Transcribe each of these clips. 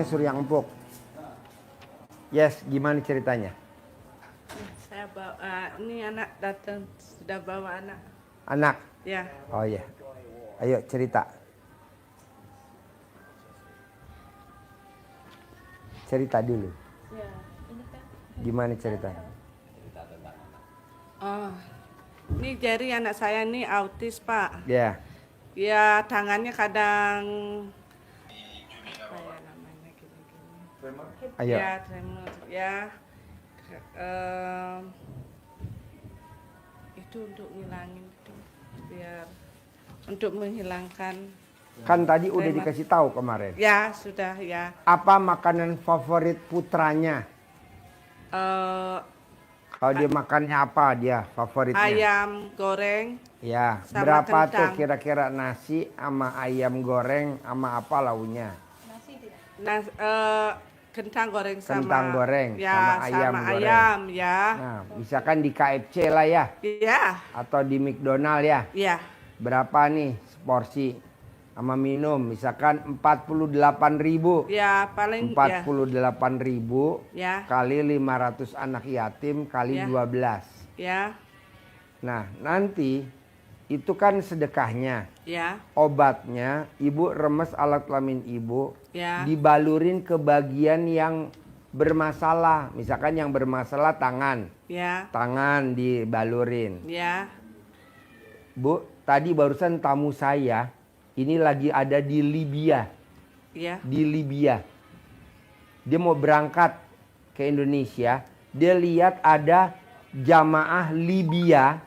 namanya Surya Empuk. Yes, gimana ceritanya? Saya bawa, ini anak datang, sudah bawa anak. Anak? Ya. Oh iya. Ayo cerita. Cerita dulu. Ya, ini kan. Gimana ceritanya? Oh, ini Jerry anak saya ini autis, Pak. Ya. Ya, tangannya kadang apa ya namanya gini-gini. Ayo. Ya, tremor. Ya. Itu untuk ngilangin itu, biar untuk menghilangkan. Kan tadi udah Tremor. dikasih tahu kemarin. Ya, sudah ya. Apa makanan favorit putranya? Kalau dia makannya apa dia favoritnya? Ayam goreng. Ya, Sama berapa tuh kentang. kira-kira nasi sama ayam goreng sama apa launya? Nah, kentang goreng sama Kentang goreng ya, sama ayam sama goreng. ayam ya. Nah, misalkan di KFC lah ya, Ya, atau di McDonald ya. ya, Berapa nih porsi sama minum? Misalkan 48.000. ya paling ya. 48.000 Ya, kali 500 anak yatim kali Ya. 12. ya, Nah, nanti itu kan sedekahnya. ya, Obatnya ibu remes alat kelamin ibu ya, dibalurin ke bagian yang bermasalah. Misalkan yang bermasalah tangan. ya, Tangan dibalurin. ya, Bu, tadi barusan tamu saya ini lagi ada di Libya. ya, Di Libya. Dia mau berangkat ke Indonesia. Dia lihat ada jamaah Libya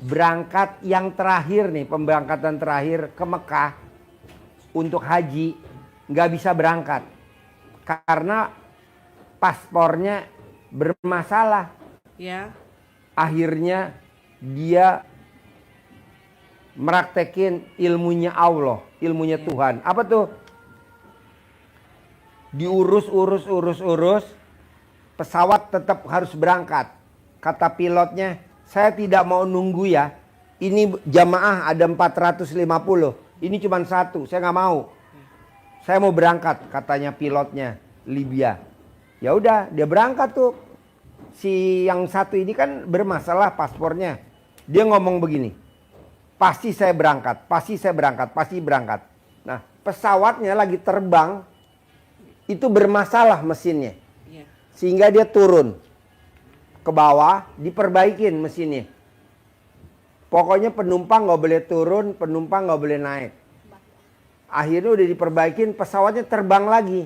berangkat yang terakhir nih, pemberangkatan terakhir ke Mekah untuk haji, nggak bisa berangkat karena paspornya bermasalah. ya, Akhirnya dia meraktekin ilmunya Allah, ilmunya Tuhan. Apa tuh? Diurus, pesawat tetap harus berangkat. Kata pilotnya, saya tidak mau nunggu ya. Ini jamaah ada 450. Ini cuma satu, saya nggak mau. Saya mau berangkat, katanya pilotnya Libya. Ya udah, dia berangkat tuh. Si yang satu ini kan bermasalah paspornya. Dia ngomong begini, pasti saya berangkat, pasti saya berangkat, pasti berangkat. Nah, pesawatnya lagi terbang, itu bermasalah mesinnya. ya, Sehingga dia turun ke bawah, diperbaikin mesinnya. Pokoknya penumpang nggak boleh turun, penumpang nggak boleh naik. Akhirnya udah diperbaikin, pesawatnya terbang lagi.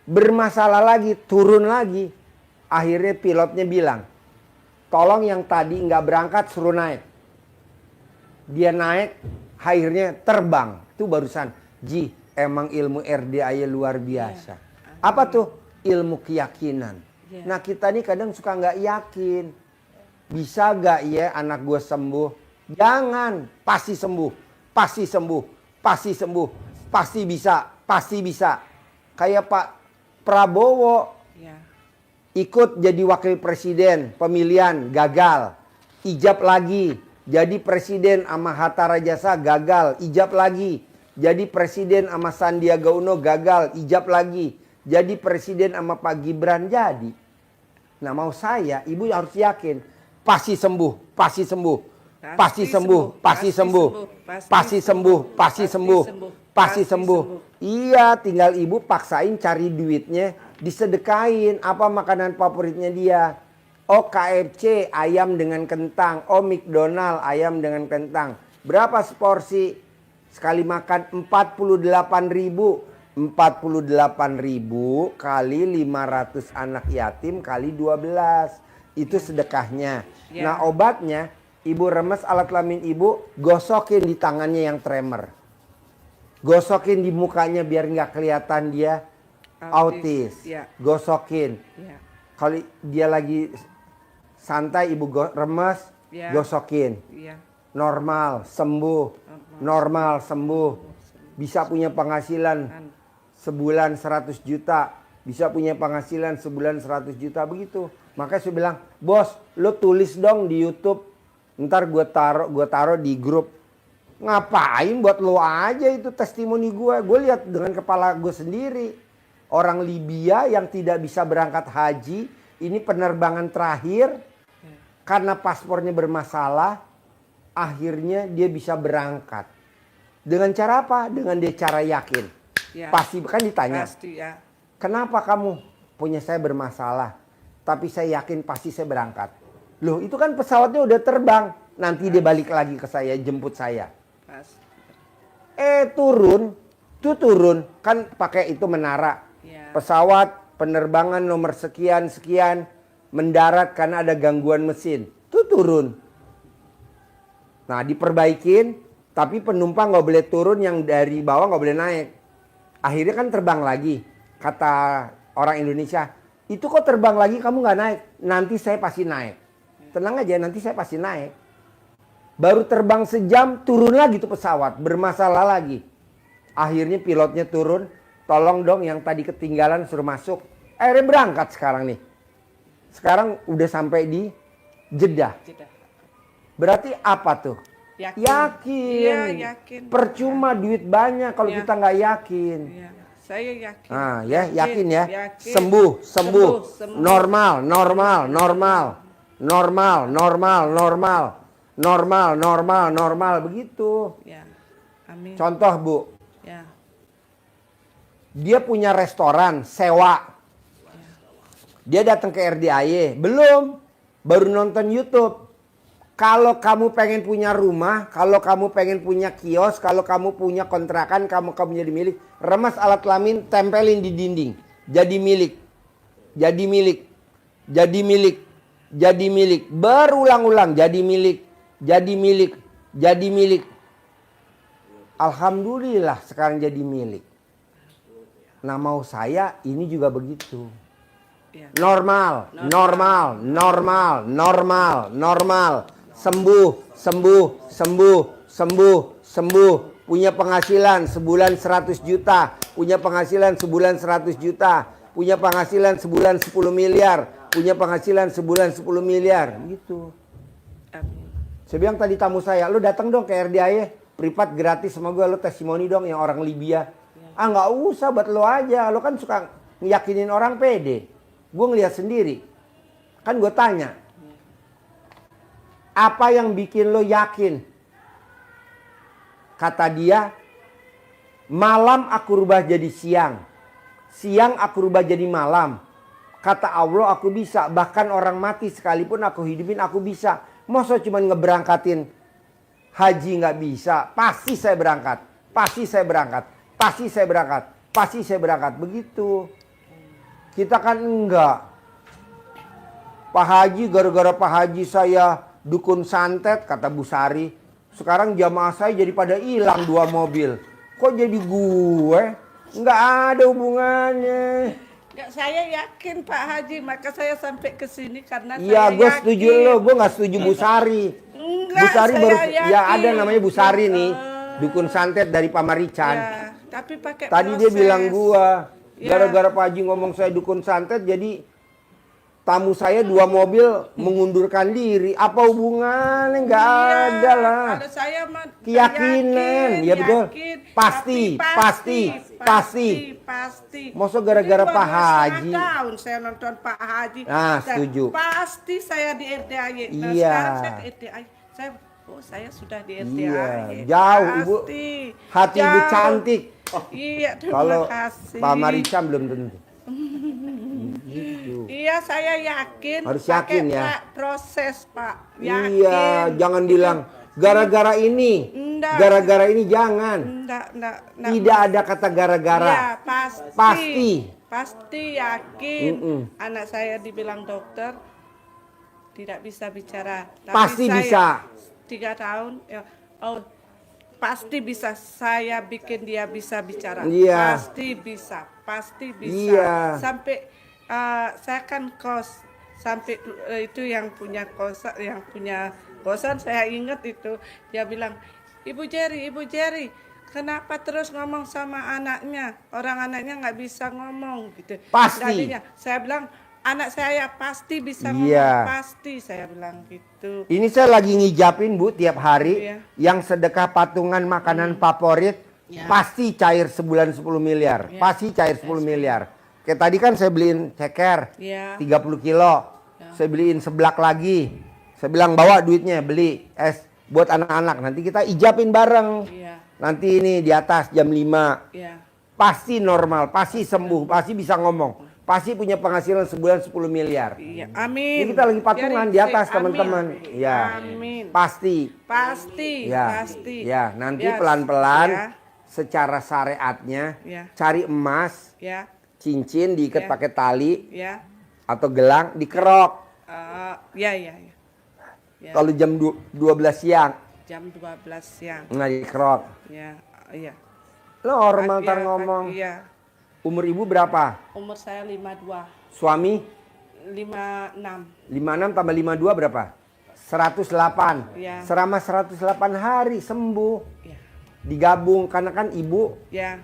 Bermasalah lagi, turun lagi. Akhirnya pilotnya bilang, tolong yang tadi nggak berangkat suruh naik. Dia naik, akhirnya terbang. Itu barusan, Ji, emang ilmu RDA luar biasa. Apa tuh? Ilmu keyakinan. Ya. Nah kita nih kadang suka nggak yakin. Bisa nggak ya anak gue sembuh? Jangan, pasti sembuh, pasti sembuh, pasti sembuh, pasti bisa, pasti bisa. Kayak Pak Prabowo ya, ikut jadi wakil presiden, pemilihan gagal, ijab lagi, jadi presiden sama Hatta Rajasa gagal, ijab lagi, jadi presiden sama Sandiaga Uno gagal, ijab lagi, jadi presiden sama Pak Gibran jadi. Nah mau saya, ibu harus yakin, pasti sembuh, pasti sembuh, pasti sembuh, pasti sembuh, pasti sembuh, pasti sembuh, pasti sembuh. Iya, tinggal ibu paksain cari duitnya, disedekain. Apa makanan favoritnya dia? Oh KFC ayam dengan kentang, oh McDonald ayam dengan kentang. Berapa seporsi? Sekali makan 48.000. 48.000 kali 500 anak yatim kali 12. Itu sedekahnya. Ya. Nah obatnya, ibu remes alat kelamin ibu, gosokin di tangannya yang tremor. Gosokin di mukanya biar nggak kelihatan dia autis. Ya. Gosokin. ya, Kalau dia lagi santai ibu remes, Ya. gosokin. ya, Normal, sembuh. Normal, sembuh. Bisa punya penghasilan sebulan 100 juta. Bisa punya penghasilan sebulan 100 juta begitu. Makanya saya bilang, bos, lo tulis dong di YouTube. Ntar gue taruh di grup. Ngapain buat lo aja itu testimoni gue. Gue lihat dengan kepala gue sendiri. Orang Libya yang tidak bisa berangkat haji, ini penerbangan terakhir karena paspornya bermasalah, akhirnya dia bisa berangkat. Dengan cara apa? Dengan dia cara yakin. Ya. Pasti kan ditanya, Pasti ya. kenapa kamu punya saya bermasalah, tapi saya yakin pasti saya berangkat. Loh itu kan pesawatnya udah terbang, nanti dia balik lagi ke saya, jemput saya. Pasti. Turun, kan pakai itu menara. Ya. Pesawat penerbangan nomor sekian, mendarat karena ada gangguan mesin. Itu turun. Nah diperbaikin, tapi penumpang nggak boleh turun, yang dari bawah nggak boleh naik. Akhirnya kan terbang lagi. Kata orang Indonesia, itu kok terbang lagi kamu nggak naik? Nanti saya pasti naik. Tenang aja, nanti saya pasti naik. Baru terbang sejam, turun lagi tuh pesawat, bermasalah lagi. Akhirnya pilotnya turun, tolong dong yang tadi ketinggalan suruh masuk. Akhirnya berangkat sekarang nih. Sekarang udah sampai di Jeddah. Jeddah. Berarti apa tuh? Yakin. Yakin. Iya, yakin. Percuma duit banyak kalau Ya. kita nggak yakin. Iya, saya yakin. Nah ya, yakin ya. Yakin. Sembuh. Sembuh. Normal. Normal. Begitu. Ya. Amin. Contoh Bu, Ya. dia punya restoran, sewa. Dia datang ke RDAY, belum. Baru nonton YouTube. Kalau kamu pengen punya rumah, kalau kamu pengen punya kios, kalau kamu punya kontrakan, kamu jadi milik, remas alat kelamin, tempelin di dinding. Jadi milik. Jadi milik. Jadi milik. Jadi milik. Berulang-ulang jadi milik. Jadi milik. Jadi milik. Alhamdulillah sekarang jadi milik. Nah mau saya ini juga begitu. Ya. Normal. Sembuh. Punya penghasilan sebulan 100 juta. Punya penghasilan sebulan 100 juta. Punya penghasilan sebulan 10 miliar. Punya penghasilan sebulan 10 miliar. Gitu. Amin. Saya bilang tadi tamu saya, lu datang dong ke RDAY. Privat gratis sama gue, lu testimoni dong yang orang Libya. Ah nggak usah, buat lo aja. Lo kan suka ngeyakinin orang pede. Gue ngeliat sendiri. Kan gue tanya. Apa yang bikin lo yakin? Kata dia, malam aku rubah jadi siang. Siang aku rubah jadi malam. Kata Allah aku bisa. Bahkan orang mati sekalipun aku hidupin aku bisa. Masa cuma ngeberangkatin haji nggak bisa? Pasti saya berangkat. Pasti saya berangkat. Pasti saya berangkat. Pasti saya berangkat. Begitu. Kita kan enggak. Pak Haji, gara-gara Pak Haji saya dukun santet, kata Bu Sari. Sekarang jamaah saya jadi pada hilang 2 mobil. Kok jadi gue? Enggak ada hubungannya. Enggak, saya yakin Pak Haji, maka saya sampai ke sini karena Iya, saya gue yakin. setuju lo. Gue nggak setuju Bu Sari. Enggak, Bu Sari saya baru, yakin. ya ada namanya Bu Sari nih. Dukun santet dari Pamarican. Ya, tapi pakai Tadi dia proses. bilang gua, Ya. gara-gara Pak Haji ngomong saya dukun santet, jadi tamu saya 2 mobil mengundurkan diri. Apa hubungannya? Nggak Iya, ada lah. Kalau saya mah Keyakinan, ya betul. Pasti. Masa gara-gara Ini Pak 2,5 Haji. tahun saya nonton Pak Haji. Ah, Dan setuju. Pasti saya di RDAY. Nah, Iya. sekarang saya ke RDAY. Saya sudah di RDAY. Iya, jauh, Ibu. Pasti. Hati Ibu Jauh. cantik. Iya, terima Kalau kasih. Pak Marican belum tentu. Gitu. Iya, saya yakin. Harus pakai yakin ya. Proses, Pak. Yakin. Iya, jangan bilang gara-gara ini. Enggak. Gara-gara ini jangan. Enggak. Tidak ada kata gara-gara. Iya, pasti. Pasti. Pasti yakin. Anak saya dibilang dokter tidak bisa bicara. Tapi Pasti saya bisa. 3 tahun. Ya, pasti bisa. Saya bikin dia bisa bicara. Iya. Pasti bisa. Iya. Sampai saya kan kos. Sampai itu yang punya kosan saya ingat itu. Dia bilang, Ibu Jerry, kenapa terus ngomong sama anaknya? Orang anaknya nggak bisa ngomong gitu. Pasti. Tadinya saya bilang anak saya pasti bisa ngomong, Iya. pasti saya bilang gitu. Ini saya lagi ngijapin Bu tiap hari. Iya. Yang sedekah patungan makanan favorit. Ya. Pasti cair sebulan 10 miliar. Ya. Pasti cair 10 miliar. Kayak tadi kan saya beliin ceker Iya. 30 kilo. Ya. Saya beliin seblak lagi. Saya bilang bawa duitnya beli es buat anak-anak. Nanti kita ijabin bareng. Iya. Nanti ini di atas jam 5. Iya. Pasti normal, pasti sembuh, pasti bisa ngomong. Pasti punya penghasilan sebulan 10 miliar. Iya. Ini Amin. kita lagi patungan Biarin di atas saya- teman-teman. amin. Ya. Amin. Pasti. Pasti. Ya. Pasti. Ya, nanti Ya, pelan-pelan Ya. secara syariatnya Ya. cari emas, Ya. cincin diikat Ya. pakai tali Ya. atau gelang dikerok. Ya. Ya. Ya. Ya. Kalau jam 12 siang, Jam 12 siang. nggak dikerok. Ya. Iya. Normal Iya, ntar ngomong. Iya. Umur ibu berapa? Umur saya 52. Suami 56. 56 tambah 52 berapa? 108. Iya. Selama 108 hari sembuh. Ya. Digabung karena kan ibu Ya.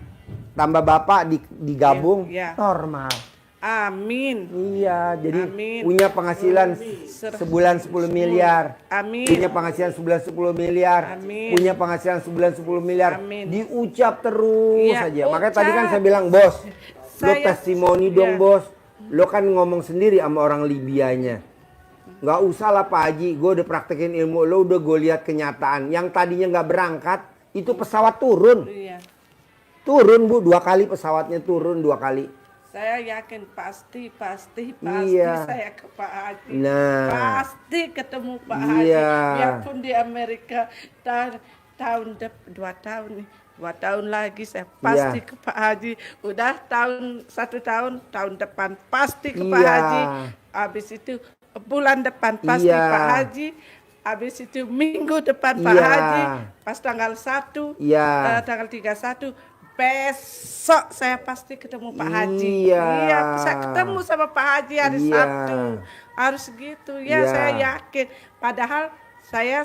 tambah bapak digabung Iya, iya. normal. Amin. Iya, jadi Amin. punya penghasilan sebulan 10 miliar. Amin. Punya penghasilan sebulan 10 miliar. Amin. Punya penghasilan sebulan 10 miliar. Amin. Diucap terus Iya, saja. Makanya tadi kan ucap. saya bilang, "Bos, lo Saya- testimoni dong, iya. Bos. Lo kan ngomong sendiri sama orang Libianya. Nggak usah lah Pak Haji, gue udah praktekin ilmu lo, udah gue lihat kenyataan. Yang tadinya nggak berangkat, itu pesawat turun. Iya. Turun Bu, 2 kali pesawatnya turun 2 kali. Saya yakin pasti Iya. saya ke Pak Haji. Nah. Pasti ketemu Pak Haji. Iya. Biarpun di Amerika tahun 2 tahun nih. 2 tahun lagi saya pasti Iya. ke Pak Haji. Udah 1 tahun depan pasti ke Pak Iya. Haji. Habis itu bulan depan pasti Iya. Pak Haji. Habis itu minggu depan Pak Iya. Haji. Pas tanggal 1, Iya. tanggal 31 besok saya pasti ketemu Pak Haji. Iya. Iya, saya ketemu sama Pak Haji hari Iya. Sabtu. Harus gitu. Ya, Iya. saya yakin. Padahal saya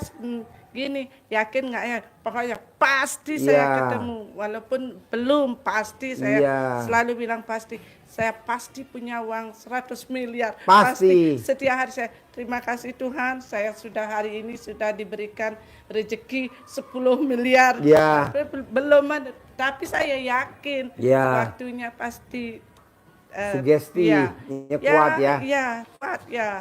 gini, yakin nggak ya? Pokoknya pasti saya Iya. ketemu. Walaupun belum pasti, saya Iya. selalu bilang pasti. Saya pasti punya uang 100 miliar. Pasti. Setiap hari saya terima kasih Tuhan, saya sudah hari ini sudah diberikan rezeki 10 miliar. Iya. Tapi belum ada, tapi saya yakin Iya. waktunya pasti Sugesti, iya. ini kuat ya. Iya, kuat ya.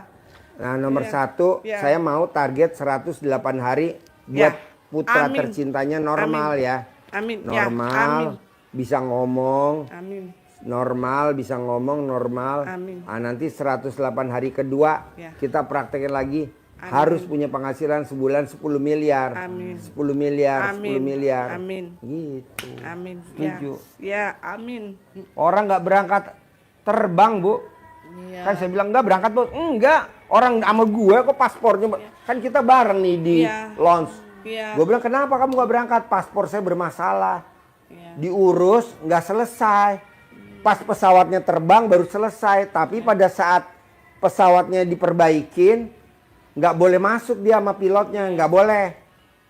Nah, nomor Iya. 1, Iya. saya mau target 108 hari buat Ya. putra Amin. tercintanya normal Amin. ya. Amin. Ya, Normal, amin. bisa ngomong, Amin. normal, bisa ngomong normal. Amin. Ah, nanti 108 hari kedua Ya. kita praktekin lagi. Amin. Harus punya penghasilan sebulan 10 miliar. Amin. 10 miliar, Amin. 10 miliar. Amin. Gitu. Amin. Setuju. Ya, amin. Orang nggak berangkat terbang, Bu. Iya. Kan saya bilang enggak berangkat, Bu. Enggak. Orang sama gue kok paspornya. Kan kita bareng nih di Iya. launch. Iya. Gue bilang kenapa kamu nggak berangkat? Paspor saya bermasalah. Iya. Diurus nggak selesai. Pas pesawatnya terbang baru selesai. Tapi pada saat pesawatnya diperbaikin, nggak boleh masuk dia sama pilotnya, nggak boleh.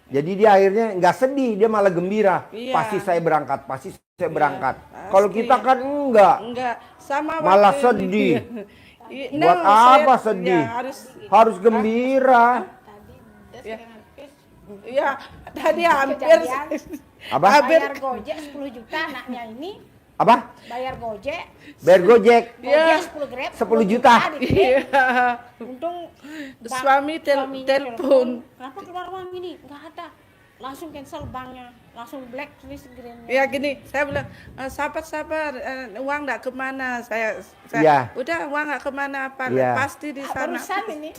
Jadi dia akhirnya nggak sedih, dia malah gembira. Iya. Pasti saya berangkat, pasti saya berangkat. pasti. Kalau kita kan enggak. Enggak, sama Malah waktu sedih. ini. Buat apa sedih? Ya, Harus gembira. ya, ya, tadi hampir. Kejadian. Apa? Hampir. Bayar Gojek 10 juta anaknya ini. Apa? Bayar Gojek. Bayar Gojek Iya. Gojek 10 Grab. 10 juta. dikit. Iya. Untung Suami suaminya telepon. Kenapa keluar uang ini? Enggak ada. Langsung cancel banknya. Langsung blacklist greennya. Ya gini, saya bilang sabar, uang nggak kemana. Saya Iya. udah uang nggak kemana apa, Iya. pasti di sana. Barusan ini.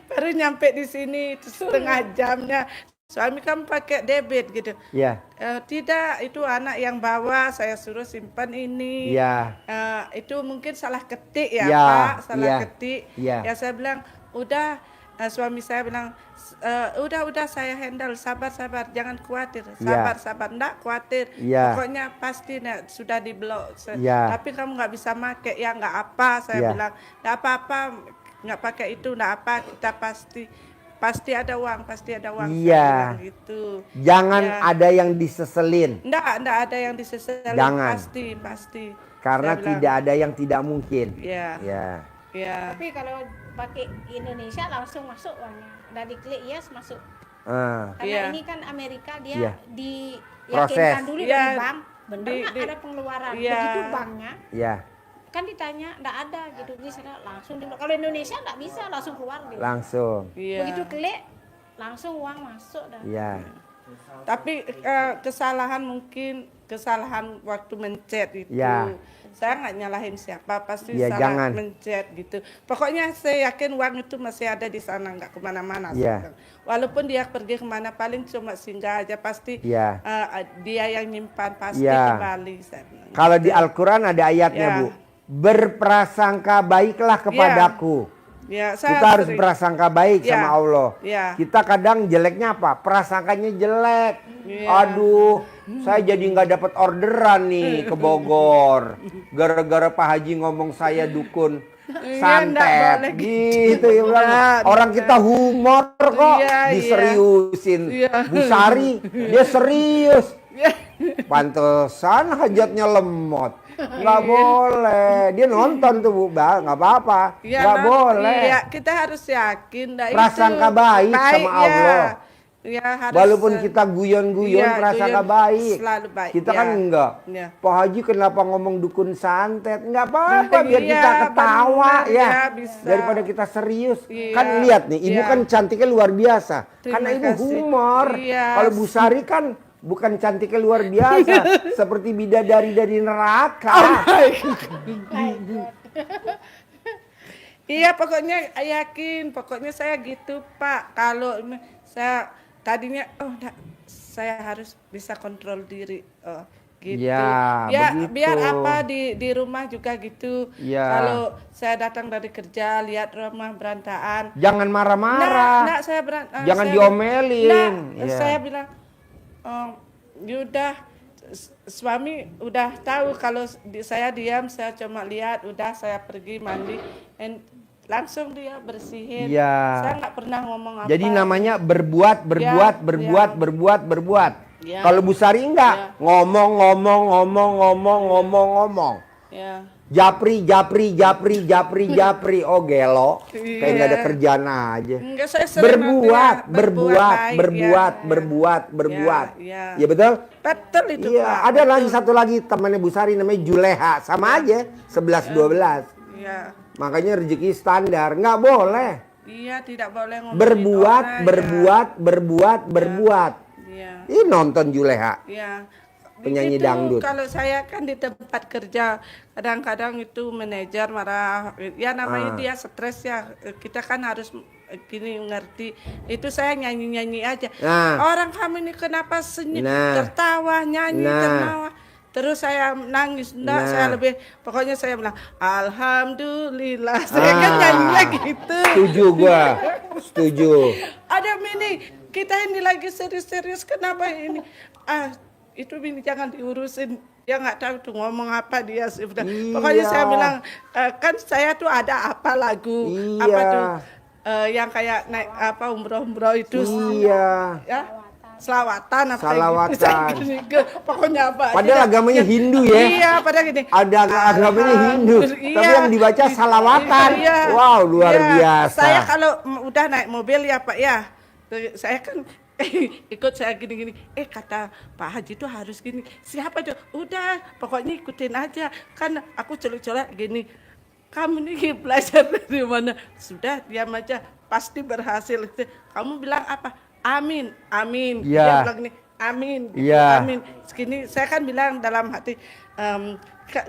Baru nyampe di sini setengah jamnya. Suami kamu pakai debit gitu. Iya. Tidak, itu anak yang bawa, saya suruh simpan ini. Iya. Itu mungkin salah ketik ya, Ya, Pak, salah iya, ketik. iya. Ya saya bilang, udah, suami saya bilang, udah saya handle, sabar, jangan khawatir, sabar, enggak khawatir. Iya. Pokoknya pasti sudah diblok. Iya. Tapi kamu nggak bisa make, ya nggak apa, saya Iya. bilang, nggak apa-apa, nggak pakai itu, nggak apa, kita pasti ada uang, saya Iya. bilang gitu. Jangan Ya. ada yang diseselin. Enggak ada yang diseselin, Jangan. pasti. Karena Saya bilang, tidak ada yang tidak mungkin. Ya, Ya. ya. Tapi kalau pakai Indonesia langsung masuk uangnya. Udah diklik yes masuk. Ah. Karena Iya. ini kan Amerika dia Iya. diyakinkan Proses. dulu Iya. dari bank. Benar Di- nggak di- ada pengeluaran. iya. Begitu banknya Ya. kan ditanya enggak ada gitu di sana langsung kalau Indonesia enggak bisa langsung keluar gitu. Langsung. Iya. Begitu klik langsung uang masuk dah. Iya. Tapi kesalahan waktu mencet itu. Ya. Saya nggak nyalahin siapa, pasti Ya, salah jangan. mencet gitu. Pokoknya saya yakin uang itu masih ada di sana, nggak kemana-mana. Ya. Walaupun dia pergi kemana, paling cuma singgah aja, pasti Ya. dia yang nyimpan, pasti Ya. kembali. Saya bilang. Kalau di Al-Quran ada ayatnya, Ya. Bu. Berprasangka baiklah kepadaku. Ya, saya Kita harus sering- berprasangka baik Ya. sama Allah. Ya. Kita kadang jeleknya apa? Prasangkanya jelek. Ya. Aduh, saya jadi nggak dapat orderan nih ke Bogor. Gara-gara Pak Haji ngomong saya dukun Iya, nggak santet. boleh Gitu ya bilang. Nggak, Orang nggak. kita humor kok Iya, iya. diseriusin. Iya. Bu Sari, dia serius. Ya. Pantesan hajatnya lemot. Nggak boleh. Dia nonton tuh Bu, nggak apa-apa. Ya, Nggak boleh. Iya, kita harus yakin. Nah, Prasangka itu baik sama ya. Allah. Ya, harus, Walaupun kita guyon-guyon iya, prasangka guyon baik. selalu baik, Kita ya. kan enggak. Ya. Pak Haji kenapa ngomong dukun santet? Enggak apa-apa biar Iya, kita ketawa benar, ya. ya, bisa. Daripada kita serius. Iya, Kan lihat nih, ibu iya. kan cantiknya luar biasa. Terima Karena ibu kasih. humor. Iya. Kalau Bu Sari kan bukan cantiknya luar biasa, seperti bidadari dari neraka. Iya, pokoknya yakin, pokoknya saya gitu, Pak. Kalau saya tadinya saya harus bisa kontrol diri. Oh, gitu. Ya, begitu. Biar apa di rumah juga gitu. Ya. Kalau saya datang dari kerja lihat rumah berantakan. Jangan marah-marah. Nah, saya Jangan saya- diomelin. Nah, Ya. saya bilang, yaudah, suami udah tahu kalau saya diam, saya cuma lihat, udah saya pergi mandi, langsung dia bersihin. Iya. Saya nggak pernah ngomong apa. Jadi namanya berbuat. Ya. Kalau Bu Sari enggak, Ya. ngomong. Ya. Japri. Oh gelo. Kayak Iya. nggak ada kerjaan aja. Enggak, saya sering Berbuat. Ya. Ya betul? Betul itu, Iya, Pak. ada lagi satu lagi temannya Bu Sari namanya Juleha. Sama aja, 11-12. Iya. Makanya rezeki standar, nggak boleh. Iya, tidak boleh ngomongin Berbuat. Iya. Ih nonton Juleha. Ya, Penyanyi begitu. dangdut. Kalau saya kan di tempat kerja, kadang-kadang itu manajer marah, ya namanya dia stres ya. Kita kan harus gini ngerti. Itu saya nyanyi-nyanyi aja. Nah. Orang kamu ini kenapa senyum, Nah. tertawa, nyanyi, Nah. tertawa. Terus saya nangis, enggak, Nah. saya lebih, pokoknya saya bilang, Alhamdulillah. Saya kan nyanyinya gitu. Setuju gua. Setuju. Ada Mini, kita ini lagi serius-serius, kenapa ini? Itu Mini jangan diurusin. Dia nggak tahu tuh ngomong apa dia. Sudah. Pokoknya Iya. saya bilang, kan saya tuh ada apa lagu, Iya. apa tuh, yang kayak naik apa umroh-umroh itu. Iya. Ya, selawatan apa Salawatan. gitu. Saya gini, pokoknya apa. Padahal agamanya Hindu ya. Iya, padahal gini. Ada agamanya Hindu, Iya. tapi yang dibaca salawatan. Iya. Wow, luar Iya. biasa. Saya kalau udah naik mobil ya Pak ya, saya kan ikut saya gini-gini. Kata Pak Haji tuh harus gini. Siapa tuh? Udah, pokoknya ikutin aja. Kan aku colek-colek gini. Kamu nih belajar dari mana? Sudah, diam aja. Pasti berhasil. Kamu bilang apa? Amin, amin. Iya. Dia bilang nih, amin. Gitu, Iya. amin. Segini, saya kan bilang dalam hati,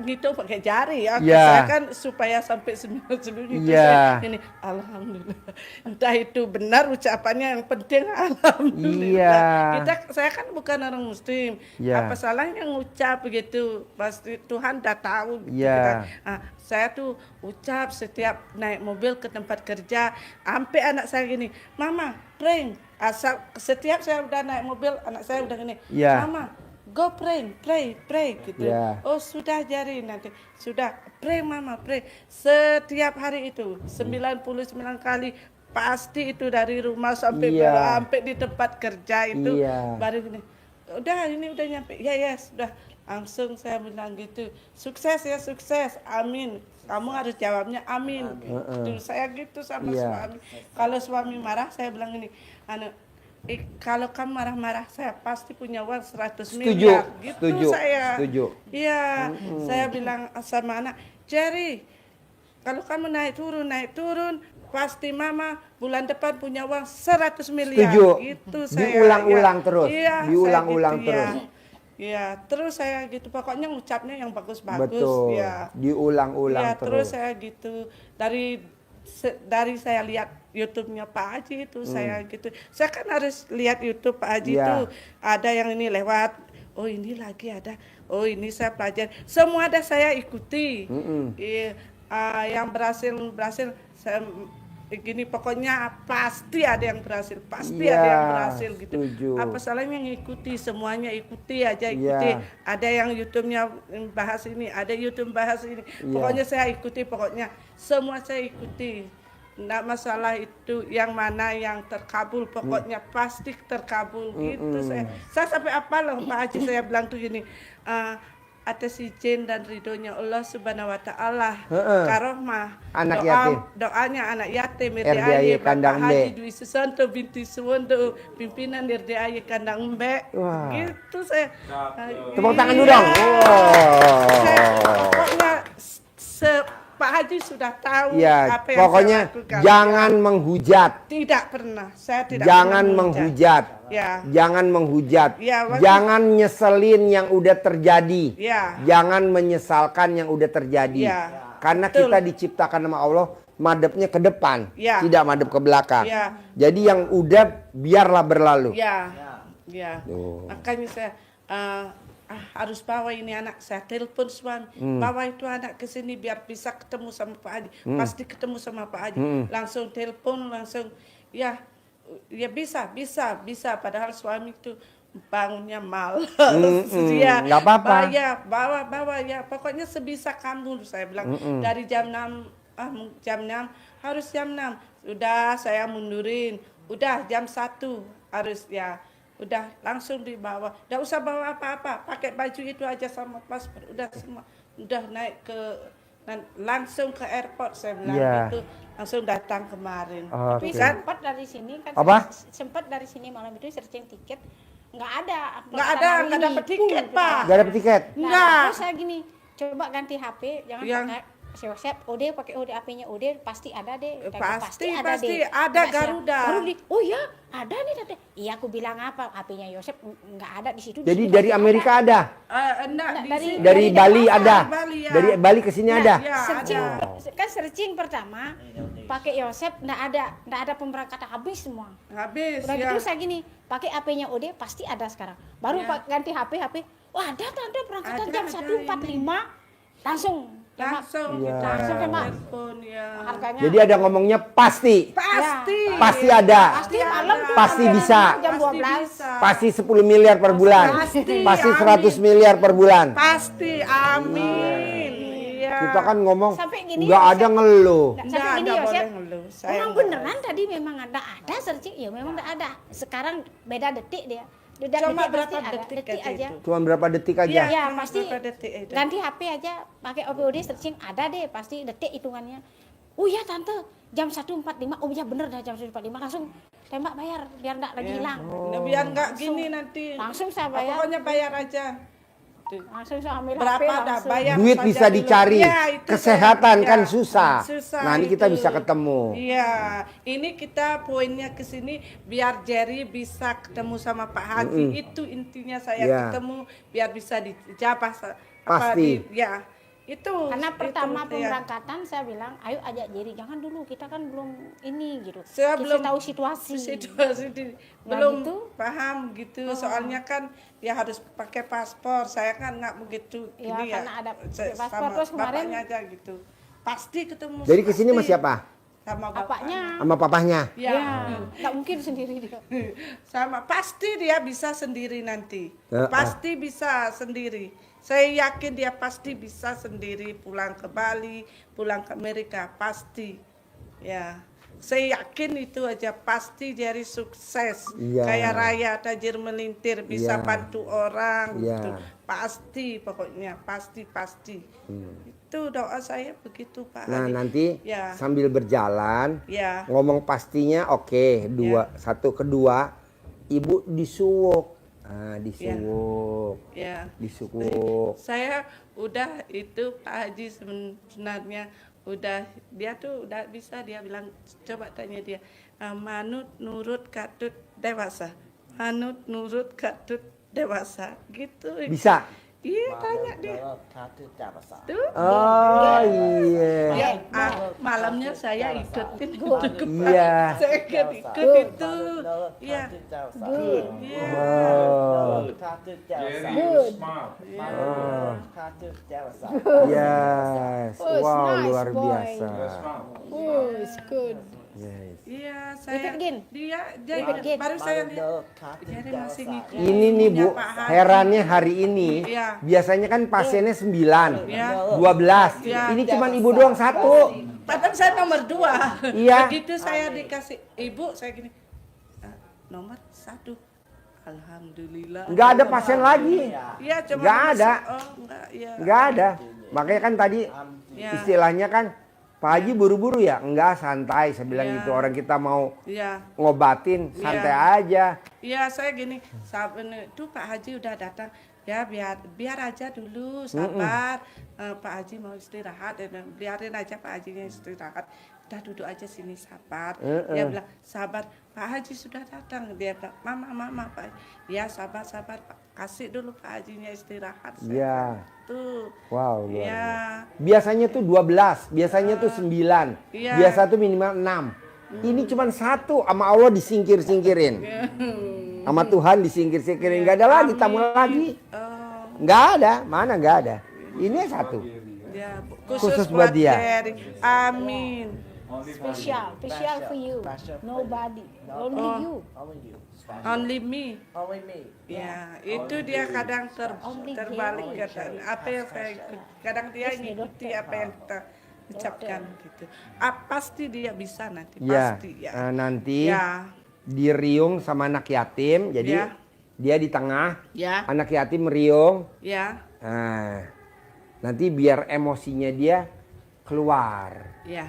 gitu pakai jari ya. Iya. Saya kan supaya sampai sembilan itu Iya. saya ini alhamdulillah. Entah itu benar ucapannya, yang penting alhamdulillah. Iya. Saya kan bukan orang muslim. Iya. Apa salahnya ngucap begitu? Pasti Tuhan dah tahu. Gitu Iya. kan. Saya tuh ucap setiap naik mobil ke tempat kerja, sampai anak saya gini, Mama, prank. Setiap saya udah naik mobil, anak saya udah gini, Iya. Mama, go pray gitu. Ya. Oh sudah Jari nanti, sudah pray Mama pray. Setiap hari itu 99 kali pasti itu dari rumah sampai Iya. sampai di tempat kerja itu. Iya. Baru gini, udah ini udah nyampe, ya sudah. Langsung saya bilang gitu, sukses ya sukses, amin. Kamu harus jawabnya amin. Gitu. Saya gitu sama Iya. suami. Kalau suami marah saya bilang ini, kalau kamu marah-marah saya pasti punya uang 100 miliar. Gitu setuju, saya. setuju. Iya, saya bilang sama anak, Jerry, kalau kamu naik turun, pasti mama bulan depan punya uang 100 miliar. Setuju. Gitu saya. Diulang-ulang ya. terus. Iya, Diulang-ulang saya gitu, terus. Ya. Ya, terus saya gitu. Pokoknya ngucapnya yang bagus-bagus. Betul. Ya. Diulang-ulang Ya, terus terus. saya gitu. Dari saya lihat YouTube-nya Pak Haji itu saya gitu. Saya kan harus lihat YouTube Pak Haji Ya. itu. Ada yang ini lewat. Oh ini lagi ada. Oh ini saya pelajari. Semua ada saya ikuti. Iya, yang berhasil saya gini pokoknya pasti ada yang berhasil, pasti Iya, ada yang berhasil gitu. setuju. Apa salahnya ngikuti, semuanya ikuti aja ikuti. Iya. Ada yang YouTube-nya bahas ini, ada YouTube bahas ini. Iya. Pokoknya saya ikuti, pokoknya semua saya ikuti. Nggak masalah itu yang mana yang terkabul, pokoknya pasti terkabul gitu. Saya sampai apa loh Pak Haji, saya bilang tuh gini, atas izin dan ridhonya Allah Subhanahu wa taala, karohmah Anak yatim. doanya anak yatim RDAY Kandang Bapak B. Haji Dwi Susanto binti Suwondo, pimpinan RDAY Kandang B. Wah. Gitu saya. Tepuk tangan dulu Iya. dong. Saya, Wow. pokoknya Pak Haji sudah tahu Ya, apa yang pokoknya saya lakukan. jangan menghujat. Tidak pernah, saya tidak Jangan pernah menghujat. Ya. Jangan menghujat. Ya, waktu- Jangan nyeselin yang udah terjadi. Ya. Jangan menyesalkan yang udah terjadi. Ya. Karena Betul. kita diciptakan sama Allah madepnya ke depan, Ya. tidak madep ke belakang. Ya. Jadi yang udah biarlah berlalu. Ya, ya. Tuh. Makanya saya harus bawa ini anak, saya telepon suami, bawa itu anak ke sini biar bisa ketemu sama Pak Haji. Pasti ketemu sama Pak Haji. Langsung telepon, langsung ya bisa. Padahal suami itu bangunnya malas. Dia nggak apa-apa. bawa ya. Pokoknya sebisa kamu, saya bilang dari jam 6 harus jam 6. Udah saya mundurin. Udah jam 1 harus ya. Udah langsung dibawa. Nggak usah bawa apa-apa. Pakai baju itu aja sama paspor. Udah semua. Udah naik langsung ke airport saya bilang Iya. gitu. Langsung datang kemarin. Tapi Oke. Kan? sempat dari sini kan Apa? sempat dari sini malam itu searching tiket nggak ada Nggak dapet tiket, Pak. Gak dapet tiket. Enggak. Terus saya gini, coba ganti HP, jangan Yang- pakai Yosep, OD pakai OD HP-nya OD pasti ada deh. Kata, Pasti deh. ada Nggak siap. Garuda. Baru oh ya ada nih tante. Iya aku bilang apa HP-nya Yosep nggak ada di situ. Jadi di situ dari pasti Amerika ada. Enggak, di dari- sini. Dari Bali Denpasar, ada. Bali, ya. Dari Bali ke sini ada. Ya, searching ada. kan searching pertama pakai Yosep nggak ada pemberangkatan habis semua. Habis Udah ya. gitu saya gini, pakai HP-nya OD pasti ada sekarang. Baru Ya. ganti HP, wah ada tante berangkatan Ada, jam ada 1.45 langsung. Langsung Iya. kita Langsung ke Mak. telepon ya. Harganya Jadi ada ngomongnya pasti. Pasti. Pasti ada. pasti malam tuh Pasti jam bisa. 5, jam 12. bisa. Pasti 10 miliar per bulan. Pasti 100 miliar per bulan. Pasti. Amin. Iya. Kita kan ngomong Sampai gini, nggak ada Yosep. ngeluh. Sampai Nggak, gini nggak Yosep, boleh ngeluh. Saya memang nggak beneran tadi memang ada searching, ya memang ada. Sekarang beda detik dia. Beda Cuma detik berapa pasti ada, detik detik aja aja. itu? Cuma berapa detik aja. Iya. Ya pasti berapa detik itu? ganti HP aja pakai OPOD searching ada deh pasti detik hitungannya. Oh ya tante jam 1.45, oh ya bener dah jam 1.45 langsung tembak bayar biar nggak lagi hilang. Nah, biar nggak gini nanti. Langsung saya bayar. Pokoknya bayar aja. Tuh. Langsung saya ambil Berapa HP dah langsung. bayar Duit saja bisa dulu. dicari, Ya, itu kesehatan saya- kan ya, susah. susah Nah ini kita itu. bisa ketemu. Iya, ini kita poinnya ke sini biar Jerry bisa ketemu sama Pak Haji. Itu intinya saya Iya. ketemu biar bisa dijabah. Pasti. Ya, itu. Karena pertama itu, ya. pemberangkatan saya bilang, ayo ajak Jerry, jangan dulu kita kan belum ini gitu. Saya Kita belum tahu situasi. situasi Nah, belum gitu. paham gitu. Soalnya kan dia harus pakai paspor. Saya kan nggak begitu Ya, ini ya. karena ada Saya paspor. sama Terus kemarin- bapaknya aja gitu. Pasti ketemu. Jadi kesini sama pasti. siapa? Sama Apanya? bapaknya. Sama papahnya. Ya. Ya, nggak mungkin sendiri dia. Sama pasti dia bisa sendiri nanti. Ya, Pasti bisa sendiri. Saya yakin dia pasti bisa sendiri pulang ke Bali, pulang ke Amerika, pasti. Ya. Saya yakin itu aja pasti Jerry sukses. Iya. Kayak Raya Tajir Melintir bisa Iya. bantu orang Iya. gitu. Pasti pokoknya, pasti. Itu doa saya begitu Pak Nah Adi. nanti Ya. sambil berjalan Ya. ngomong pastinya oke. Dua, satu kedua, ibu disuwuk. Disuk. Ya. Disuk. Saya udah itu Pak Haji sebenarnya dia tuh udah bisa, dia bilang coba tanya dia, manut nurut katut dewasa, manut nurut katut dewasa gitu. Bisa. Iya, tanya dia. Tuh. Oh iya. Ya, malamnya saya ikutin itu. Iya. Saya ikut itu. Ya. Good. Iya. Oh. Jerry, you smart. Yes. Oh, it's Wow, nice, luar boy. biasa. You're smart. Oh, it's good. Yes. Iya, Repeat saya again. dia jadi Repeat again. baru saya lihat jadi masih ngikutin. Ini nih Bu, Pak Haji. herannya hari ini Iya. biasanya kan pasiennya 9, Iya. 12. Iya. Ini cuma Ibu doang 1. Padahal saya nomor 2. Iya. Begitu saya dikasih ibu, saya gini, nomor 1. Alhamdulillah. Nggak ada pasien lagi. Iya, cuma Nggak nomor ada. Oh, enggak, iya. Nggak ada. Makanya kan tadi Iya. istilahnya kan Pak Haji buru-buru ya? Enggak, santai. Saya bilang Iya. gitu. Orang kita mau Iya. ngobatin, santai aja. Iya, saya gini, tuh Pak Haji udah datang. Ya biar aja dulu, sabar. Pak Haji mau istirahat, biarin aja Pak Hajinya istirahat. Udah duduk aja sini, sabar. Dia bilang, sabar. Pak Haji sudah datang. Dia bilang, mama Pak. Ya sabar, Pak. Kasih dulu Pak Hajinya istirahat. Iya. Tuh. Wow, luar Iya. biasa. Biasanya tuh 12, biasanya tuh 9. Iya. Biasa tuh minimal 6. Ini cuma 1, sama Allah disingkir-singkirin. Sama Tuhan disingkir-singkirin. Nggak ada lagi, tamu lagi. Oh, Nggak ada, mana nggak ada. Ini 1. ya, Khusus buat dia. Jerry. Amin. Special for you. Nobody, only you. Only me. Ya, itu dia kadang Only terbalik him. kadang. Apa yang saya ikut, kadang dia ngikuti apa yang kita ucapkan gitu. Pasti dia bisa nanti, Ya, pasti ya. nanti Ya, diriung sama anak yatim. Jadi Ya. dia di tengah, ya, anak yatim meriung. ya, Nah, nanti biar emosinya dia keluar ya.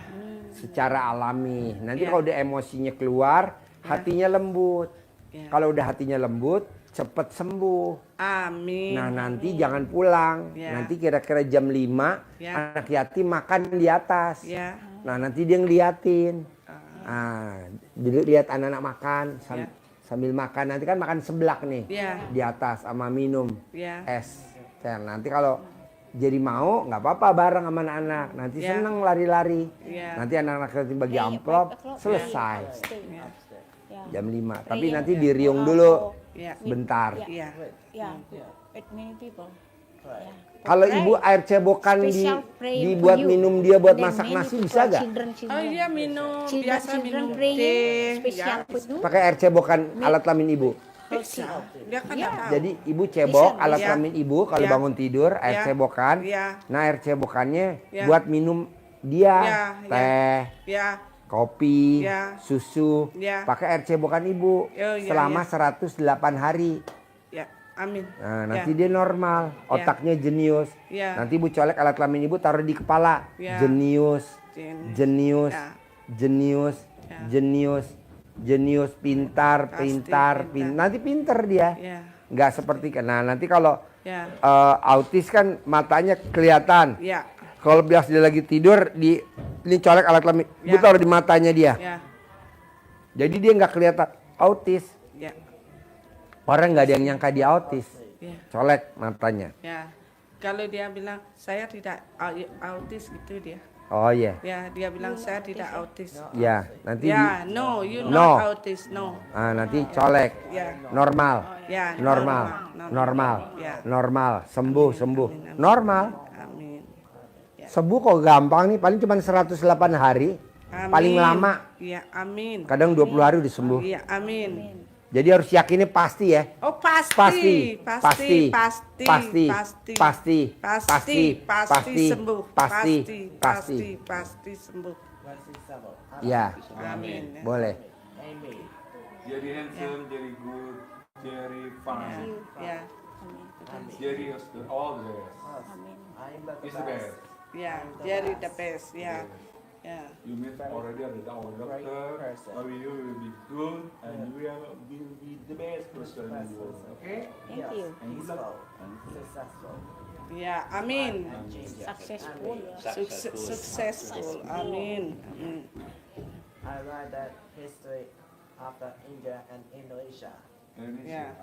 secara alami. Nanti Ya. kalau udah emosinya keluar, hatinya lembut. Ya. Kalau udah hatinya lembut, cepet sembuh. Amin. Nah, nanti jangan pulang. Ya. Nanti kira-kira jam 5, Ya. anak yatim makan di atas. Ya. Nah, nanti dia ngeliatin. Lihat anak-anak makan Ya. sambil makan. Nanti kan makan seblak nih Ya. di atas sama minum Ya. es. Nanti kalau jadi mau nggak apa-apa bareng sama anak-anak. Nanti Ya. seneng lari-lari. Ya. Nanti anak-anak yatim bagi Yeah, amplop, 5 o'clock. selesai Ya. Yeah. jam 5. Tapi Praying. nanti diriung dulu Ya. sebentar. Ya. Yeah, with many people. Yeah. Kalau Pray. ibu air cebokan Special prayer dibuat for you. minum dia buat Then masak many nasi people, bisa gak? children. Oh iya, minum, Children, biasa children minum praying, teh. special Ya. food. Pakai air cebokan alat kelamin ibu. Bisa. Dia kan Ya. nggak tahu. Jadi ibu cebok Bisa, alat bisa. kelamin ibu kalau Ya. bangun tidur air Ya. cebokan. Ya. Nah air cebokannya Ya. buat minum dia Ya, ya. teh, Ya. kopi, Ya. susu. Ya. Pakai air cebokan ibu Oh, ya, selama ya. 108 hari. Ya. Amin. Nah, nanti Ya. dia normal, otaknya jenius. Ya. Nanti ibu colek alat kelamin ibu taruh di kepala. Ya. Jenius, Jenius. jenius, Ya. jenius, Ya. jenius, jenius, pintar, Pasti pintar, pintar. nanti pintar dia. Ya. Nggak seperti nah nanti kalau Ya. autis kan matanya kelihatan. Ya. Kalau biasa dia lagi tidur ini colek alat kelamin, ibu Ya. taruh di matanya dia. Ya. Jadi dia nggak kelihatan autis. Ya. Orang nggak ada yang nyangka dia autis. Ya. Colek matanya. Ya. Kalau dia bilang saya tidak autis gitu dia. Oh iya. Ya, dia bilang saya tidak autis. Ya, nanti Ya, no, you No. not autis, no. nanti colek. Ya. Normal. Ya, Normal. Normal. Ya. Normal. Sembuh, sembuh. Normal. Amin. Ya. Sembuh kok gampang nih, paling cuma 108 hari. Amin. Paling lama. Iya, amin. Kadang 20 hari udah sembuh. Iya, amin. Jadi harus yakinnya pasti ya. Oh, pasti. Pasti. Pasti. Pasti. Pasti. Pasti. Pasti. Pasti. Pasti sembuh. Pasti. Pasti. Pasti sembuh. Ya, Amin. Ya. boleh. Jerry handsome, Jerry good, Jerry fine. Ya. Jerry is all the best. He's the best. Ya, jadi the best. Ya. Yeah. You mean already ada our doctor, person. but you will be good and you will be the best person in the world. Okay? Thank you. Peaceful, successful, Yeah, amin. and genius. Successful. Successful. Amin. Amin. I like that history after India and Indonesia. Yeah.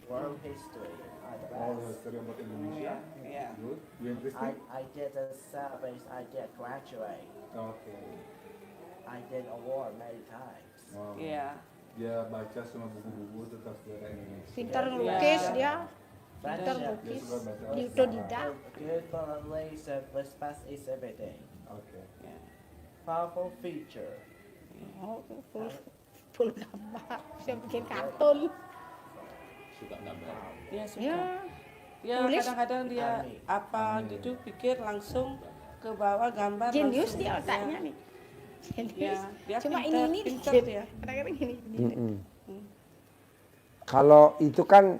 World history are the All best. history about Indonesia. Yeah. Good. You interesting? I did a service, I did graduate, Okay. I did award many times. Wow. Yeah. Dia baca semua buku-buku tentang sejarah Indonesia. Pintar Iya. ngelukis dia. Pintar Friendship, Dia ngelukis. suka baca. Di otodidak. good relation, respect is everything. Okay. Yeah. Powerful feature. Oh, full gambar. Bisa bikin kartun. Dia suka. Ya. Ya, Tulis. kadang-kadang dia apa gitu pikir langsung ke bawah gambar. Jenius langsung. dia otaknya nih. Ya, Jenius. dia Cuma pintar, ini pintar dikit. dia. Kadang-kadang ini. Kalau itu kan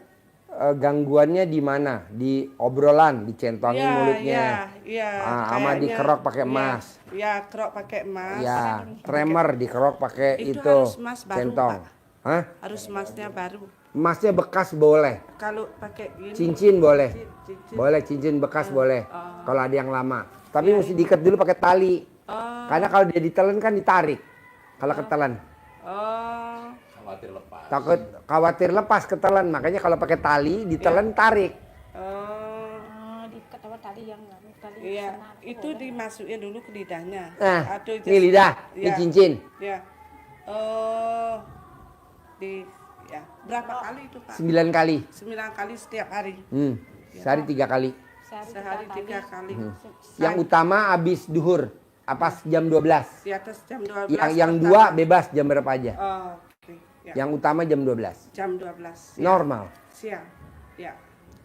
gangguannya di mana? Di obrolan, dicentongin Iya, mulutnya. iya, Sama kayaknya. dikerok pakai Iya, emas. Iya, kerok pakai emas. Ya, tremor dikerok pakai Itu itu, harus emas baru, centong. Pak. Hah? Harus emasnya baru. Emasnya bekas boleh, Kalau pakai gini. cincin boleh, cincin. boleh cincin bekas boleh. Oh. Kalau ada yang lama, tapi Iya, mesti diikat dulu pakai tali. Oh, Karena kalau dia ditelan kan ditarik. Kalau ketelan, oh, takut khawatir lepas ketelan. Makanya kalau pakai tali ditelan tarik. oh. Oh, diikat apa tali yang tali Iya, senar. itu dimasukin dulu ke lidahnya. Nah, Atau ini lidah, ini Iya. cincin. Ya. Oh, di ya berapa kali itu Pak? 9 kali. 9 kali setiap hari. Sehari 3 kali. Sehari 3 kali. Yang utama habis duhur, apa jam 12. Di atas jam 12. Yang pertama. dua bebas jam berapa aja. Oh, oke. Ya. Yang utama jam 12. Jam 12. Ya. Normal. Siang. Ya.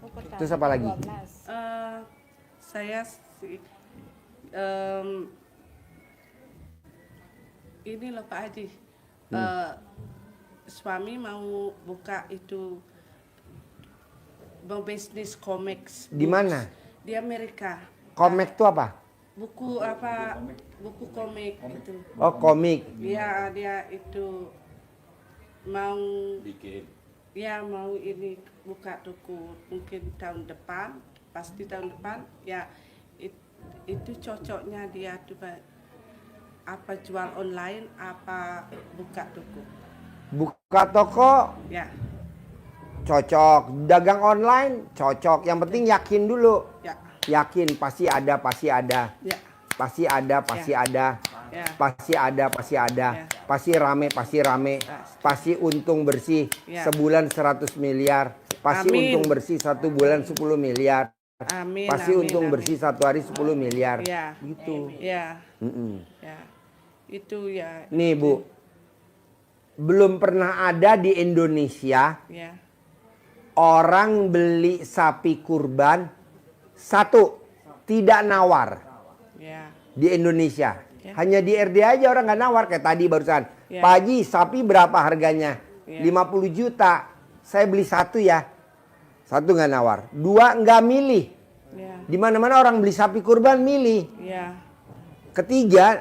Oh, pertama, Terus apa lagi? 12. Saya ini loh Pak Haji. Suami mau buka itu mau bisnis komik. Di mana? Di Amerika. Komik itu apa? Buku apa? Buku komik itu. Oh, komik. Dia itu mau mau ini buka toko mungkin tahun depan, pasti tahun depan. Ya itu cocoknya dia tuh apa jual online apa buka toko. Buka toko Ya, cocok, dagang online cocok. Yang penting yakin dulu. ya, Yakin pasti ada, pasti ada. ya, Pasti ada, pasti ada. ya. Pasti ada, pasti ada. Ya. Pasti rame, pasti rame. Pasti untung bersih Ya. sebulan 100 miliar. Pasti Amin. untung bersih 1 bulan 10 miliar. Amin. Pasti amin, untung amin. bersih 1 hari 10 miliar. Ya, Gitu. ya, Mm-mm. ya. Itu ya. Nih Bu, belum pernah ada di Indonesia Ya, orang beli sapi kurban satu tidak nawar ya, di Indonesia. Ya. Hanya di RD aja orang nggak nawar kayak tadi barusan. Ya. Pak Haji, sapi berapa harganya? Ya. 50 juta. Saya beli satu ya. Satu nggak nawar. Dua nggak milih. ya, Di mana-mana orang beli sapi kurban milih. ya, Ketiga,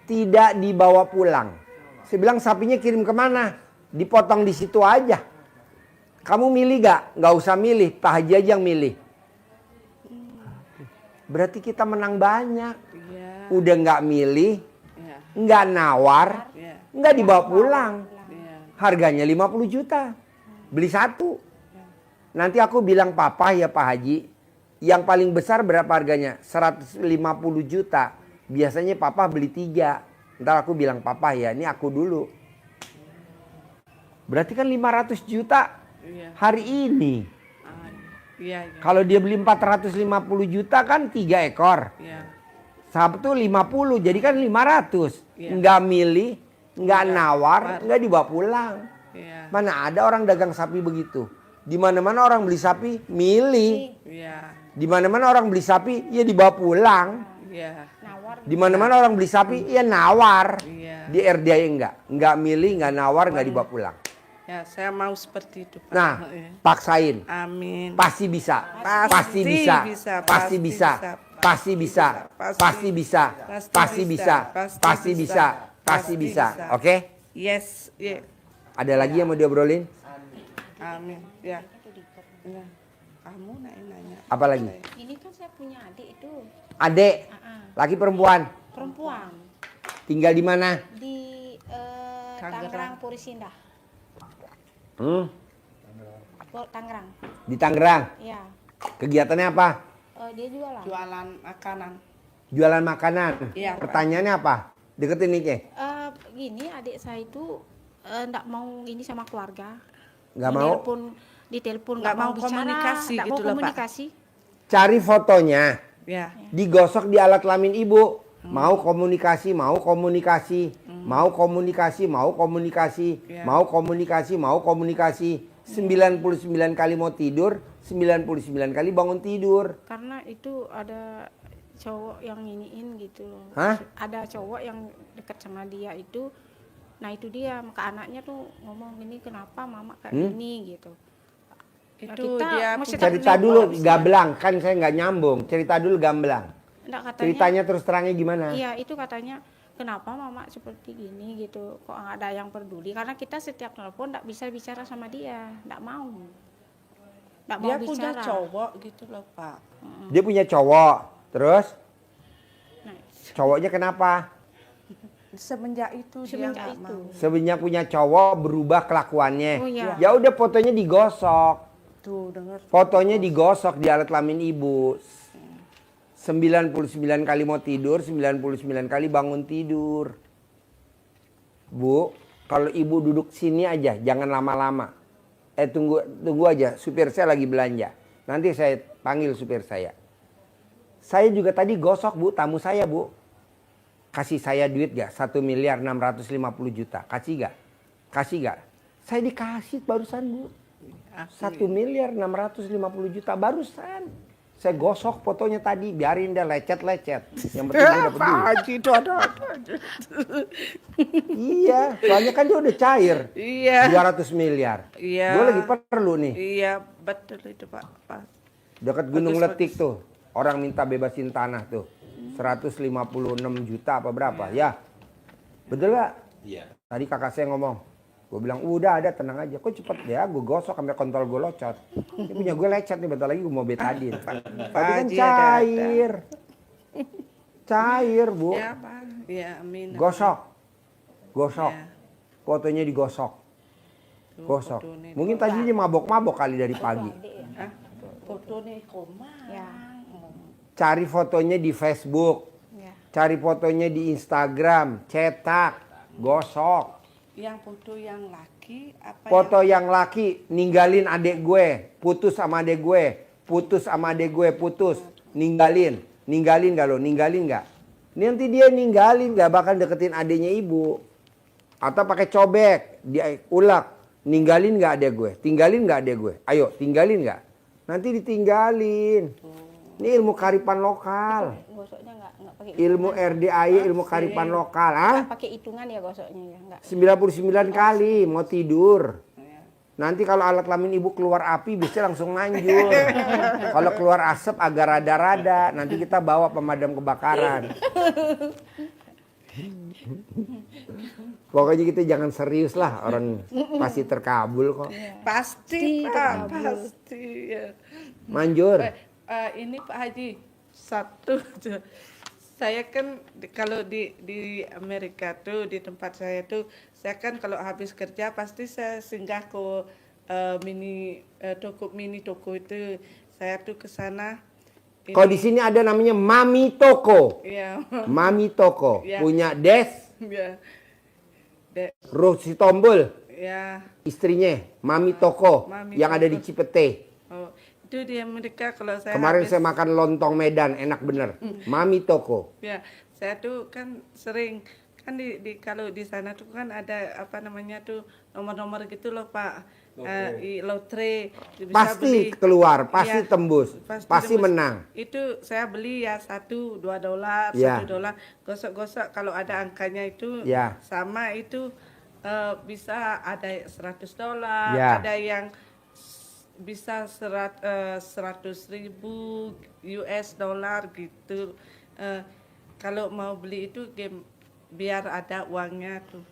tidak dibawa pulang. Saya bilang sapinya kirim kemana? Dipotong di situ aja. Kamu milih gak? Gak usah milih, Pak Haji aja yang milih. Berarti kita menang banyak. ya, Udah gak milih, ya, gak nawar, ya, gak dibawa pulang. ya. Harganya 50 juta. Beli satu. Nanti aku bilang papa ya Pak Haji. Yang paling besar berapa harganya? 150 juta. Biasanya papa beli 3. Ntar aku bilang papa ya ini aku dulu. Berarti kan 500 juta Iya. hari ini. Ah, iya, iya. Kalau dia beli 450 juta kan 3 ekor. Iya. Sabtu 50 jadi kan 500. Iya. Nggak milih, nggak Nggak nawar, nawar. nggak dibawa pulang. Iya. Mana ada orang dagang sapi begitu. Di mana-mana orang beli sapi milih. Iya. Di mana-mana orang beli sapi ya dibawa pulang. Iya. Nawar. Di mana-mana orang beli sapi ya nawar. Iya. Di RDI enggak milih, enggak nawar, enggak dibawa pulang. Ya, saya mau seperti itu, Pak. Nah, Iya. paksain. Amin. Pasti bisa. Pasti Pasti bisa. bisa, Pasti pasti bisa. bisa. Pasti bisa. Pasti bisa. Pasti bisa. Pasti bisa. Pasti bisa. Oke? Yes, yeah. Ada lagi yang mau diobrolin? Amin. Ya. Ya. Kamu nanya. Apa lagi? Ini kan saya punya adik itu Adek, laki perempuan. perempuan Tinggal di mana? di Tangerang Purisindah. Tangerang. Di Tangerang. Ya. Kegiatannya apa? Dia jualan. Jualan makanan. Jualan makanan. Iya. Pertanyaannya apa? Deketin mic-nya. Gini adik saya itu nggak mau ini sama keluarga. Nggak mau? Ditelepon Nggak nggak mau mau bicara, komunikasi nggak gitu mau loh, Pak. komunikasi. Cari fotonya. Ya. Digosok di alat kelamin ibu. Mau komunikasi, mau komunikasi. Mau komunikasi, mau komunikasi. Ya. Mau komunikasi, mau komunikasi. 99 kali mau tidur, 99 kali bangun tidur. Karena itu ada cowok yang iniin gitu loh. Hah? Ada cowok yang dekat sama dia itu. Nah itu dia, maka anaknya tuh ngomong ini kenapa mama kayak gini gitu. Itu Kita dia mesti punya- Cerita dulu gamblang, kan saya nggak nyambung. Cerita dulu gamblang. Enggak, katanya, Ceritanya terus terangnya gimana? iya itu katanya kenapa mama seperti gini gitu, kok nggak ada yang peduli, karena kita setiap telepon nggak bisa bicara sama dia, nggak mau Dia punya bicara. cowok gitu loh, Pak. Dia punya cowok, terus Nah, cowoknya kenapa? Semenjak itu dia semenjak nggak itu mau. Sebenarnya punya cowok berubah kelakuannya. Oh, iya. Ya udah fotonya digosok. Tuh, dengar. Fotonya digosok di alat kelamin ibu. 99 kali mau tidur, 99 kali bangun tidur. Bu, kalau ibu duduk sini aja, jangan lama-lama. Tunggu aja, supir saya lagi belanja. Nanti saya panggil supir saya. Saya juga tadi gosok bu, tamu saya bu. Kasih saya duit gak? 1.650.000.000. Kasih gak? Kasih gak? Saya dikasih barusan bu. 1.650.000.000 barusan. Saya gosok fotonya tadi, biarin dia lecet-lecet. Yang penting dia dapat duit. Haji itu ada. Iya, soalnya kan dia udah cair. Iya. 200 miliar. Iya. Gue lagi perlu nih. Iya, betul itu, Pak. Dekat Gunung Bagus, Letik tuh. Orang minta bebasin tanah tuh. 156 juta apa berapa? Ya. Betul gak? Iya. Tadi kakak saya ngomong. Gue bilang udah ada, tenang aja. Kok cepet ya, gue gosok sampai kontol gue locot. Ini punya gue lecet nih, bentar lagi gue mau betadin. Tapi kan Haji cair. Cair bu. Ya, Pak. Ya, amin. Gosok. Gosok. Ya. Fotonya digosok. Tuh, Gosok. foto nih. Mungkin tadi dia mabok-mabok kali dari pagi. Hah? Foto nih koma. ya Cari fotonya di Facebook. ya Cari fotonya di Instagram. Cetak. Gosok. Yang foto yang laki apa Foto yang laki ninggalin adek gue. Putus sama adek gue. Putus sama adek gue. Putus. Ninggalin. Ninggalin gak lo? Ninggalin gak? Nanti dia ninggalin gak bakal deketin adeknya ibu. Atau pakai cobek. Dia ulak. Ninggalin gak adek gue? Tinggalin gak adek gue? Ayo tinggalin gak? Nanti ditinggalin. Ini ilmu karipan lokal. gosoknya nggak pakai Ilmu RDAY, ilmu karipan lokal. Ah? nggak pakai hitungan ya gosoknya ya nggak 99 kali mau tidur. Nanti kalau alat kelamin ibu keluar api bisa langsung manjur. Kalau keluar asap agak rada-rada. Nanti kita bawa pemadam kebakaran. Pokoknya kita jangan serius lah, orang pasti terkabul kok. Pasti, Pak. Pasti. Ya. Manjur. Ini Pak Haji, satu saya kan kalau di Amerika tuh di tempat saya tuh saya kan kalau habis kerja pasti saya singgah ke mini toko itu saya tuh ke sana. Kalau di sini ada namanya Mami Toko. Iya. Mami Toko Ya. punya Des Ya. Rosi Tombol, Ya. istrinya Mami Toko Mami yang ada di Toko. Cipete. Oh, itu di Amerika kalau saya Kemarin habis, saya makan lontong Medan, enak bener. Mami Toko. ya, saya tuh kan sering kan kalau di sana tuh kan ada apa namanya tuh nomor-nomor gitu loh Pak. Lotre bisa Pasti beli. keluar, pasti Iya, tembus, pasti tembus. menang. Itu saya beli ya $2, Ya. $1, gosok-gosok kalau ada angkanya itu Ya. sama itu bisa ada $100, Ya. ada yang bisa 100.000 US dollar gitu. Kalau mau beli itu game biar ada uangnya tuh.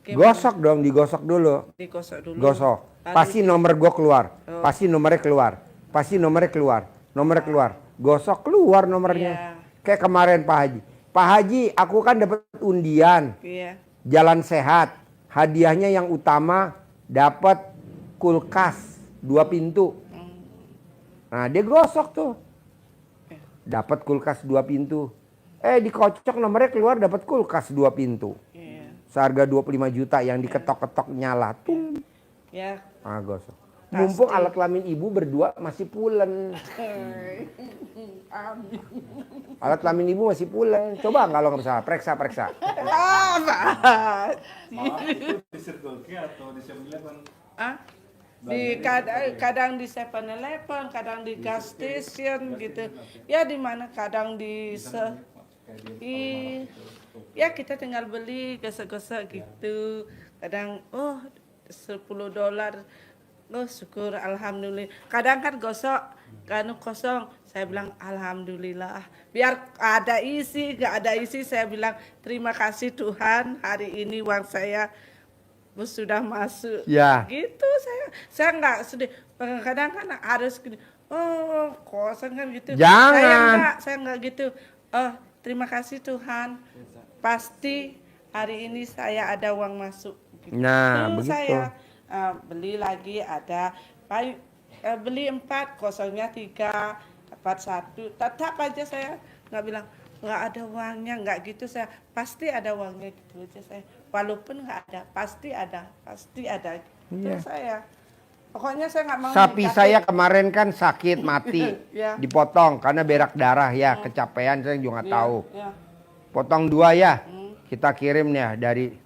Gosok dong, digosok dulu. Digosok dulu. Gosok. Lalu Pasti nomor gue keluar. Oh. Pasti nomornya keluar. Pasti nomornya keluar. Nomornya keluar. Gosok keluar nomornya. Iya. Kayak kemarin Pak Haji. Pak Haji, aku kan dapat undian. Iya. Jalan sehat. Hadiahnya yang utama dapat kulkas 2 pintu. Nah, dia gosok tuh. Dapat kulkas 2 pintu. Dikocok nomornya keluar dapat kulkas 2 pintu. Iya. Seharga 25 juta yang diketok-ketok nyala. Tung. Ya. Ah, gosok. Mumpung alat kelamin ibu berdua masih pulen. Alat kelamin ibu masih pulen. Coba kalau nggak bisa, periksa. Apa? Maaf, itu di Circle K atau di 7-Eleven? Ah? Kadang di 7-Eleven, kadang di gas station gitu. Ya di mana kadang ya kita tinggal beli gosok-gosok gitu. Kadang $10. Oh syukur alhamdulillah. Kadang kan gosok kan kosong. Saya bilang alhamdulillah. Biar ada isi, gak ada isi saya bilang terima kasih Tuhan hari ini uang saya sudah masuk. Ya. Gitu saya nggak sedih. Kadang kan harus gini. Oh kosong kan gitu. Jangan. Saya nggak gitu. Oh terima kasih Tuhan. Pasti hari ini saya ada uang masuk. Gitu. Nah, begitu. Saya beli lagi ada beli 4 kosongnya 3 dapat 1. Tetap aja saya nggak bilang nggak ada uangnya, nggak gitu. Saya pasti ada uangnya gitu aja saya. Walaupun nggak ada, pasti ada gitu. Iya. Saya pokoknya saya nggak mau Sapi nikahin. saya kemarin kan sakit mati. Ya. Dipotong karena berak darah ya, kecapean saya juga nggak Ya, tahu. ya. Potong 2 ya. Kita kirim ya dari.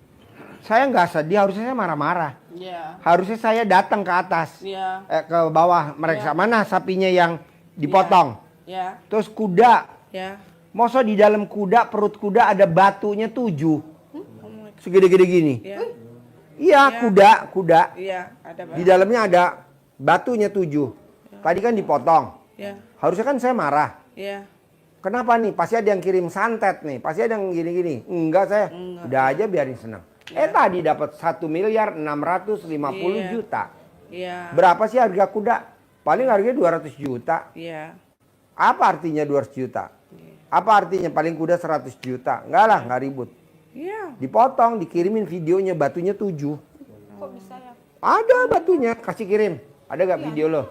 Saya nggak sedih, harusnya saya marah-marah. Ya. Harusnya saya datang ke atas. Ya. Ke bawah mereka. Mana sapinya yang dipotong? Ya. Terus kuda. Ya. Masa di dalam kuda, perut kuda ada batunya 7. Segede-gede gini. Ya. Iya, kuda. Iya, ada Di dalamnya ada batunya 7. Tadi kan dipotong. Ya. Harusnya kan saya marah. Ya. Kenapa nih? Pasti ada yang kirim santet nih. Pasti ada yang gini-gini. Enggak saya. Enggak. Udah aja biarin senang. Tadi dapat 1.650.000.000 Iya. juta. Iya. Berapa sih harga kuda? Paling harganya 200 juta. Iya. Apa artinya 200 juta? Apa artinya paling kuda 100 juta? Enggak lah, nggak ribut. Iya. Dipotong, dikirimin videonya batunya 7. Kok bisa ya? Ada batunya, kasih kirim. Ada gak video lo?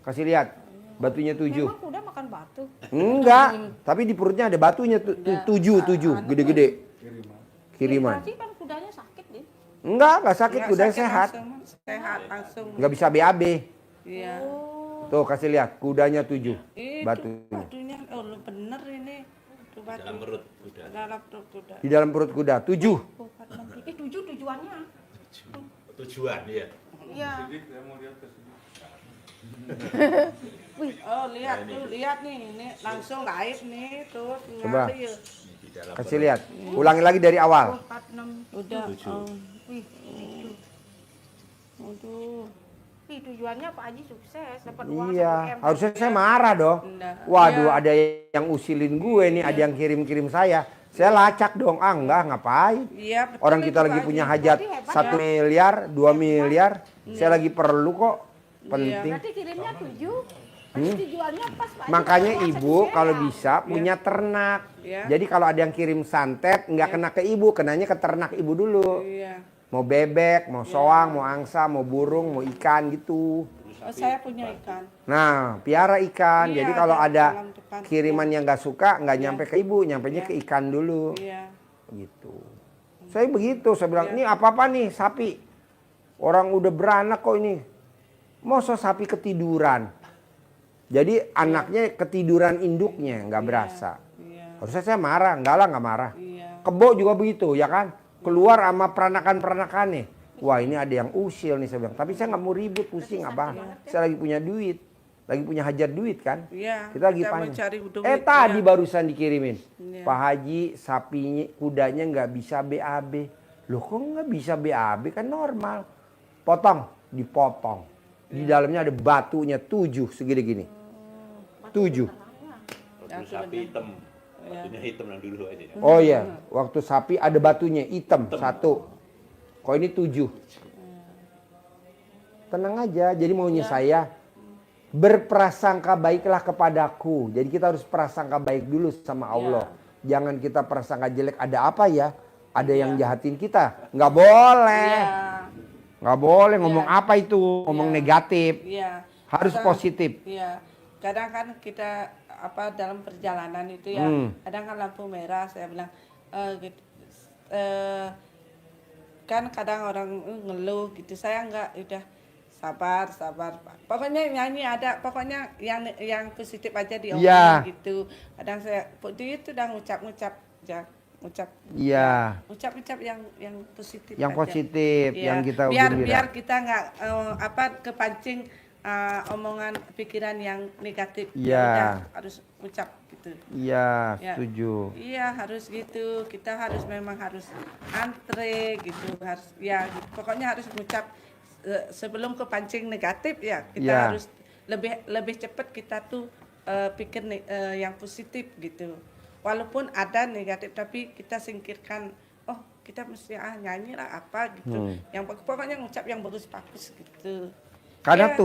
Kasih lihat. Batunya 7. Memang kuda makan batu. Enggak, tapi di perutnya ada batunya 7, gede-gede. Kiriman. Berarti kan kudanya sakit deh. Enggak sakit, Nggak kuda sakit sehat. Sehat langsung. Enggak bisa BAB. Iya. Tuh kasih lihat, kudanya 7. Itu Batunya. batunya, oh lu bener ini. Itu batu. Dalam perut kuda. Dalam perut kuda. Di dalam perut kuda, 7. 7 tujuannya. Tujuan ya. Iya. Jadi saya mau lihat ke sini. Oh lihat tuh, lihat nih, ini langsung live nih tuh. Coba. Ngalir. Kasih lihat. Ulangi lagi dari awal. 4, 6. Udah. Wih, Aduh. wih, tujuannya Pak Haji sukses dapat uang 1 Iya, M. harusnya saya marah dong. Nah, Waduh, iya. ada yang usilin gue nih, ada yang kirim-kirim saya. Saya lacak dong. Enggak, ngapain? Iya, betul Orang itu, kita lagi Pak punya Haji. hajat Berarti hebat 1 miliar, 2 miliar. Saya lagi perlu kok. Penting. Berarti kirimnya 7. Berarti tujuannya pas Pak Haji. Makanya dapat uang ibu 1 kalau M. bisa punya ternak. Iya. Jadi kalau ada yang kirim santet, nggak kena ke ibu, kenanya ke ternak ibu dulu. Iya. Mau bebek, mau soang, mau angsa, mau burung, mau ikan gitu. Oh, saya punya ikan. Nah, piara ikan. Iya, Jadi kalau ada ada kolam depan. kiriman yang nggak suka, nggak nyampe ke ibu, nyampenya ke ikan dulu. Iya. Gitu. Saya begitu, saya bilang, ini apa-apa nih sapi. Orang udah beranak kok ini. Masa sapi ketiduran. Jadi anaknya ketiduran induknya, nggak berasa. Iya. Harusnya saya marah, enggak lah nggak marah. Iya. Kebo juga begitu, ya kan? Keluar sama peranakan-peranakannya. Wah ini ada yang usil nih saya bilang. Tapi saya nggak mau ribut, pusing apa. Saya lagi punya duit. Lagi punya hajat duit kan. Iya. Kita lagi mau panjang. cari duit, Tadi ya. barusan dikirimin. Iya. Pak Haji sapinya, kudanya nggak bisa BAB. Loh kok nggak bisa BAB kan normal. Potong, dipotong. Di dalamnya ada batunya 7 segini gini. 7. Waktu sapi hitam. Batunya hitam yang dulu aja. Ya. Oh iya, waktu sapi ada batunya hitam 1. Kok ini 7. Tenang aja, jadi maunya saya berprasangka baiklah kepadaku. Jadi kita harus prasangka baik dulu sama Allah. Jangan kita prasangka jelek. Ada apa ya? Ada yang jahatin kita. Nggak boleh. Nggak boleh ngomong apa itu. Ngomong negatif. Iya. Harus positif. Iya. Kadang kan kita dalam perjalanan itu ya, kadang kan lampu merah saya bilang kan kadang orang ngeluh gitu, saya enggak, udah sabar pokoknya nyanyi ada, pokoknya yang positif aja diomongin gitu. Kadang saya itu udah ngucap Iya. ucap yang positif Yang aja. positif, Iya. yang kita biar gembira. kita nggak kepancing omongan pikiran yang negatif. Iya. Ya udah, harus ucap gitu. Iya, Ya. setuju. Iya, harus gitu. Kita memang harus antre gitu. Harus ya gitu. Pokoknya harus mengucap sebelum kepancing negatif ya. Kita Ya. harus lebih cepat kita tuh pikir yang positif gitu. Walaupun ada negatif tapi kita singkirkan. Oh, kita mesti nyanyi lah apa gitu. Yang pokoknya ngucap yang bagus-bagus gitu. Karena Ya.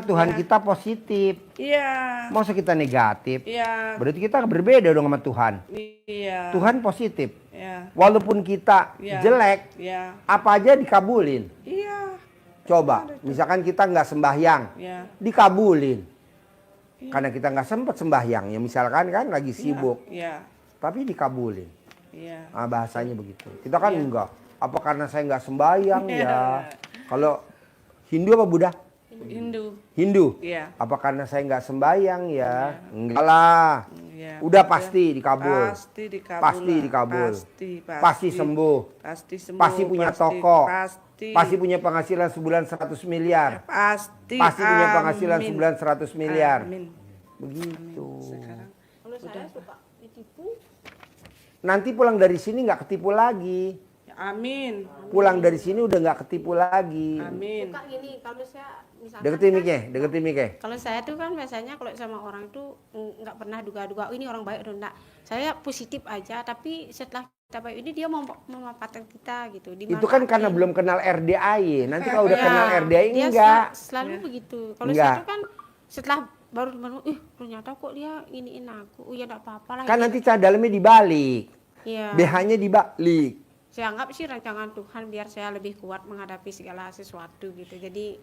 Tuhan Ya. kita positif. Iya. Masa kita negatif? Iya. Berarti kita berbeda dong sama Tuhan. Iya. Tuhan positif. Iya. Walaupun kita Iya. jelek, Iya. apa aja dikabulin. Iya. Coba, misalkan kita nggak sembahyang, Iya. dikabulin. Karena kita nggak sempat sembahyang, ya misalkan kan lagi sibuk, Iya. tapi dikabulin. Iya. Nah, bahasanya begitu. Kita kan enggak. Apa karena saya nggak sembahyang ya? Kalau Hindu apa Buddha? Hindu. Hindu. Iya. Apa karena saya nggak sembahyang ya? Enggak lah. Iya. Udah pasti dikabul. Pasti dikabul. Pasti lah. dikabul. Pasti. Pasti sembuh. Pasti sembuh. Pasti punya toko. Pasti. Pasti punya penghasilan sebulan 100 miliar. Pasti. Pasti punya penghasilan Amin. sebulan 100 miliar. Amin. Begitu. Sekarang Kalau saya suka ditipu, Nanti pulang dari sini nggak ketipu lagi. amin. Pulang dari sini udah nggak ketipu lagi. Amin. suka gini kalau saya misalkan Deketin kan, mic-nya, deketin mic-nya. kalau saya tuh kan biasanya kalau sama orang tuh nggak pernah duga-duga, oh, ini orang baik atau enggak. Saya positif aja, tapi setelah kita baik ini dia mau memanfaatkan kita gitu. Itu kan karena belum kenal RDAI. Nanti kalau udah Ya, kenal RDAI dia enggak. selalu begitu. Kalau Enggak. saya tuh kan setelah baru ternyata kok dia iniin aku. Oh ya enggak apa-apa lah. Kan nanti dalamnya dibalik. Iya. BH-nya dibalik. Saya anggap sih rancangan Tuhan biar saya lebih kuat menghadapi segala sesuatu gitu. Jadi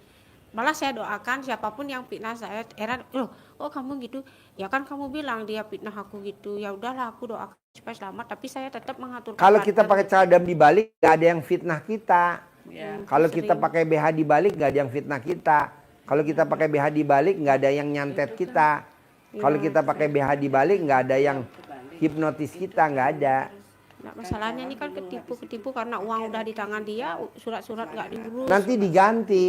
malah saya doakan siapapun yang fitnah saya, heran, loh, oh kamu gitu, ya kan kamu bilang dia fitnah aku gitu, ya udahlah aku doakan supaya selamat, tapi saya tetap mengatur. Kalau kita pakai cadam dibalik, nggak ada yang fitnah kita. Ya. Kalau kita pakai BH dibalik, nggak ada yang fitnah kita. Kalau kita pakai BH dibalik, nggak ada yang nyantet kita. Kalau kita pakai BH dibalik, nggak ada yang hipnotis kita, nggak ada. Nah, masalahnya ini kan ketipu karena uang udah di tangan dia, surat-surat nggak diurus. Nanti diganti.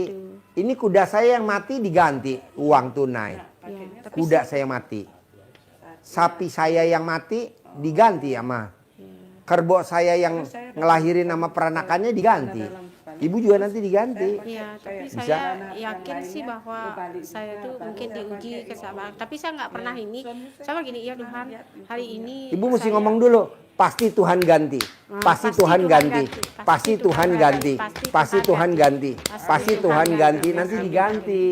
Ini kuda saya yang mati diganti uang tunai. Ya, tapi Kuda saya mati. Sapi saya yang mati diganti sama. Kerbau saya yang ngelahirin nama peranakannya diganti. Ibu juga nanti diganti. ya, tapi Bisa. saya yakin sih bahwa saya tuh mungkin diuji kesabaran. Tapi saya nggak pernah ini. Sama gini, ya Tuhan, hari ini Ibu mesti saya- ngomong dulu. Pasti Tuhan ganti. Pasti Tuhan ganti. Pasti Tuhan ganti. Pasti Tuhan ganti. Pasti Tuhan ganti. Nanti diganti.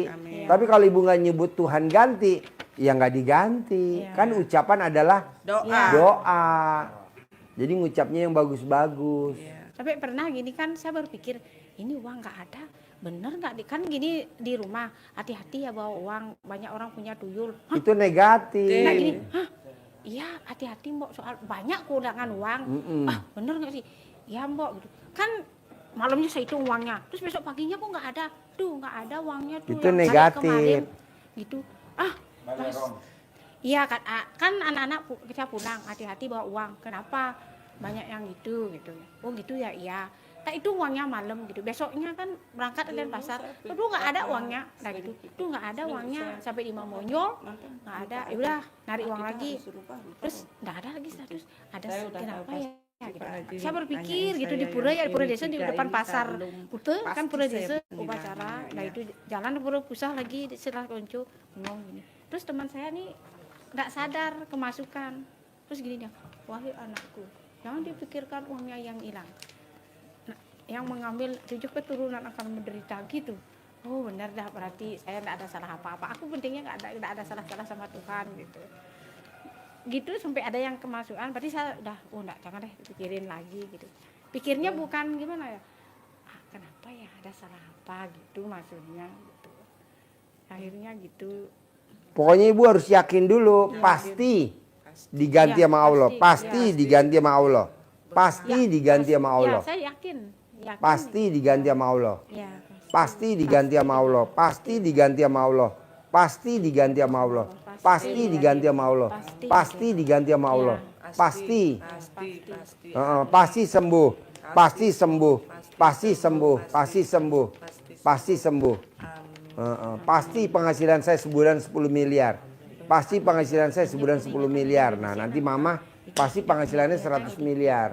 Tapi kalau ibu nggak nyebut Tuhan ganti, ya nggak diganti. Kan ucapan adalah Doa. doa. Jadi ngucapnya yang bagus-bagus. Tapi pernah gini kan saya berpikir ini uang nggak ada, bener nggak? Kan gini di rumah hati-hati ya bawa uang, banyak orang punya tuyul. Hah, Itu negatif. nah gini, hah? Iya hati-hati mbok soal banyak keuangan uang. Ah bener nggak sih? Ya mbok gitu. Kan malamnya saya hitung uangnya, terus besok paginya kok nggak ada, tuh nggak ada uangnya tuh. Itu yang hari negatif. kemarin. Gitu. Mas, iya kan anak-anak kita pulang hati-hati bawa uang. Kenapa? Banyak yang gitu. Oh gitu ya, iya. Nah itu uangnya malam gitu. Besoknya kan berangkat dari pasar, tuh nggak ada uangnya. Nah gitu, tuh nggak ada uangnya sampai di Mamonyol, nggak ada. Ya udah, narik uang lagi. Terus nggak ada lagi status. Ada kenapa ya? Ya, gitu. Pak Haji Saya berpikir nanyain gitu di saya pura ya, yang di pura ini desa di juga depan ini pasar salum. Kute kan Pasti pura saya desa bilang, upacara. Nah ya. itu jalan pura pusah lagi setelah konco ngomong gini. Terus teman saya nih nggak sadar kemasukan. Terus gini dia, wahai anakku, jangan dipikirkan uangnya yang hilang. Nah, yang mengambil 7 keturunan akan menderita gitu. Oh benar dah, berarti saya nggak ada salah apa-apa. Aku pentingnya nggak ada salah-salah sama Tuhan gitu. Gitu sampai ada yang kemasukan, berarti saya udah enggak, jangan deh dipikirin lagi gitu. Pikirnya bukan gimana ya, kenapa ya, ada salah apa gitu maksudnya gitu. Akhirnya gitu. Pokoknya ibu harus yakin dulu, Ya, pasti diganti Ya, sama Allah, pasti. pasti diganti sama Allah, pasti diganti sama Allah, Ya, saya yakin pasti diganti sama Allah, Ya, pasti diganti sama Allah, pasti diganti sama Allah, pasti diganti sama Allah, pasti diganti sama Allah, pasti diganti sama Allah, pasti, Pasti. pasti sembuh, pasti sembuh, pasti sembuh, pasti sembuh, pasti sembuh. Pasti penghasilan saya sebulan 10 miliar. Pasti penghasilan saya sebulan 10 miliar. Nah nanti mama pasti penghasilannya 100 miliar.